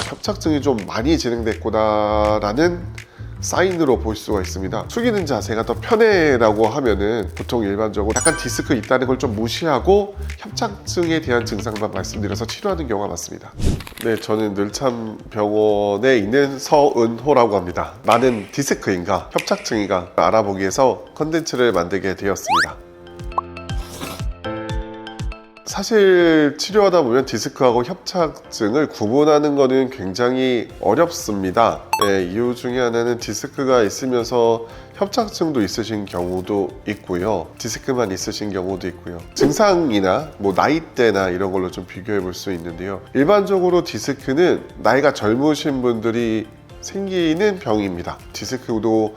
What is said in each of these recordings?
협착증이 좀 많이 진행됐구나라는 사인으로 볼 수가 있습니다. 숙이는 자세가 더 편해라고 하면은 보통 일반적으로 약간 디스크 있다는 걸 좀 무시하고 협착증에 대한 증상만 말씀드려서 치료하는 경우가 많습니다. 네, 저는 늘참 병원에 있는 서은호라고 합니다. 나는 디스크인가 협착증인가 알아보기 위해서 컨텐츠를 만들게 되었습니다. 사실 치료하다 보면 디스크하고 협착증을 구분하는 것은 굉장히 어렵습니다. 네, 이유 중에 하나는 디스크가 있으면서 협착증도 있으신 경우도 있고요, 디스크만 있으신 경우도 있고요, 증상이나 나이대나 이런 걸로 좀 비교해 볼 수 있는데요, 일반적으로 디스크는 나이가 젊으신 분들이 생기는 병입니다. 디스크도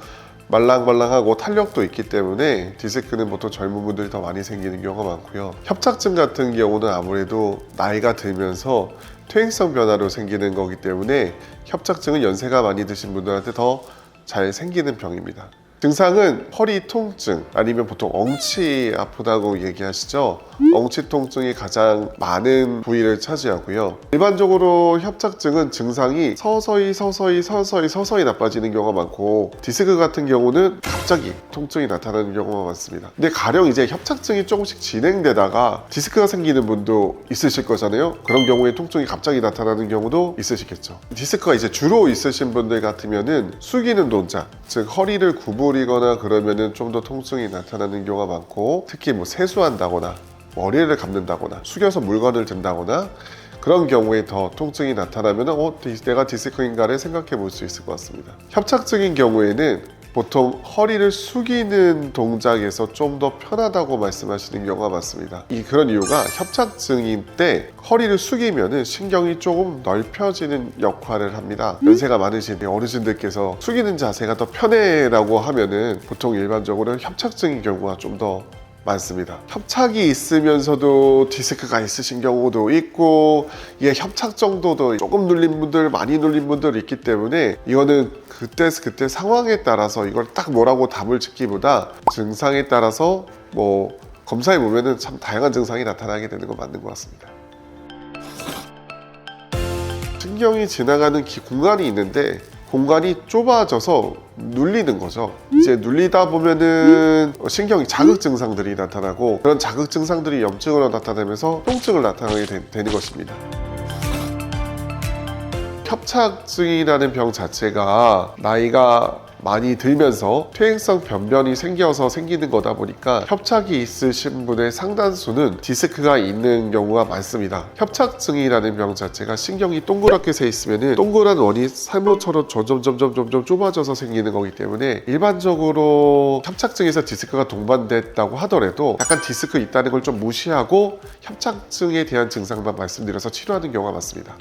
말랑말랑하고 탄력도 있기 때문에 디스크는 보통 젊은 분들이 더 많이 생기는 경우가 많고요, 협착증 같은 경우는 아무래도 나이가 들면서 퇴행성 변화로 생기는 거기 때문에 협착증은 연세가 많이 드신 분들한테 더 잘 생기는 병입니다. 증상은 허리 통증 아니면 보통 엉치 아프다고 얘기하시죠. 엉치 통증이 가장 많은 부위를 차지하고요, 일반적으로 협착증은 증상이 서서히 나빠지는 경우가 많고, 디스크 같은 경우는 갑자기 통증이 나타나는 경우가 많습니다. 근데 가령 이제 협착증이 조금씩 진행되다가 디스크가 생기는 분도 있으실 거잖아요. 그런 경우에 통증이 갑자기 나타나는 경우도 있으시겠죠. 디스크가 이제 주로 있으신 분들 같으면은 숙이는 동작, 즉 허리를 구부리거나 그러면은 좀 더 통증이 나타나는 경우가 많고, 특히 세수한다거나 머리를 감는다거나 숙여서 물건을 든다거나 그런 경우에 더 통증이 나타나면 내가 디스크인가를 생각해 볼 수 있을 것 같습니다. 협착증인 경우에는 보통 허리를 숙이는 동작에서 좀 더 편하다고 말씀하시는 경우가 많습니다. 그런 이유가 협착증인 때 허리를 숙이면 신경이 조금 넓혀지는 역할을 합니다. 연세가 많으신 어르신들께서 숙이는 자세가 더 편해라고 하면은 보통 일반적으로 협착증인 경우가 좀 더 많습니다. 협착이 있으면서도 디스크가 있으신 경우도 있고, 이게 협착 정도도 조금 눌린 분들, 많이 눌린 분들 있기 때문에 이거는 그때 상황에 따라서 이걸 딱 뭐라고 답을 짓기보다 증상에 따라서 검사해 보면은 참 다양한 증상이 나타나게 되는 건 맞는 것 같습니다. 신경이 지나가는 공간이 있는데 공간이 좁아져서 눌리는 거죠. 이제 눌리다 보면은 신경이 자극 증상들이 나타나고, 그런 자극 증상들이 염증으로 나타나면서 통증을 나타나게 되는 것입니다. 협착증이라는 병 자체가 나이가 많이 들면서 퇴행성 변변이 생겨서 생기는 거다 보니까 협착이 있으신 분의 상당수는 디스크가 있는 경우가 많습니다. 협착증이라는 병 자체가 신경이 동그랗게 새 있으면 동그란 원이 세모처럼 점점 좁아져서 생기는 거기 때문에 일반적으로 협착증에서 디스크가 동반됐다고 하더라도 약간 디스크 있다는 걸 좀 무시하고 협착증에 대한 증상만 말씀드려서 치료하는 경우가 많습니다.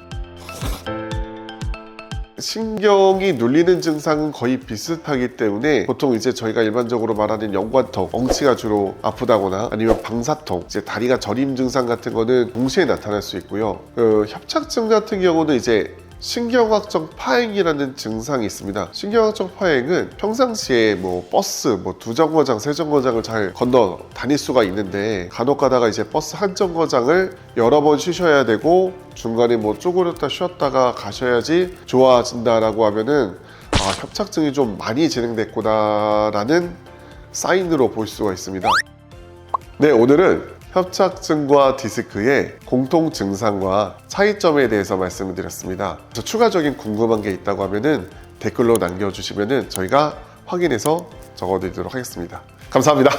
신경이 눌리는 증상은 거의 비슷하기 때문에 보통 이제 저희가 일반적으로 말하는 연관통, 엉치가 주로 아프다거나 아니면 방사통, 이제 다리가 저림 증상 같은 거는 동시에 나타날 수 있고요. 협착증 같은 경우는 이제 신경학적 파행이라는 증상이 있습니다. 신경학적 파행은 평상시에 버스 두 정거장, 세 정거장을 잘 건너 다닐 수가 있는데, 간혹 가다가 이제 버스 한 정거장을 여러 번 쉬셔야 되고 중간에 쪼그렸다 쉬었다가 가셔야지 좋아진다라고 하면은 협착증이 좀 많이 진행됐구나라는 사인으로 볼 수가 있습니다. 네, 오늘은 협착증과 디스크의 공통 증상과 차이점에 대해서 말씀을 드렸습니다. 그래서 추가적인 궁금한 게 있다고 하면은 댓글로 남겨주시면은 저희가 확인해서 적어드리도록 하겠습니다. 감사합니다.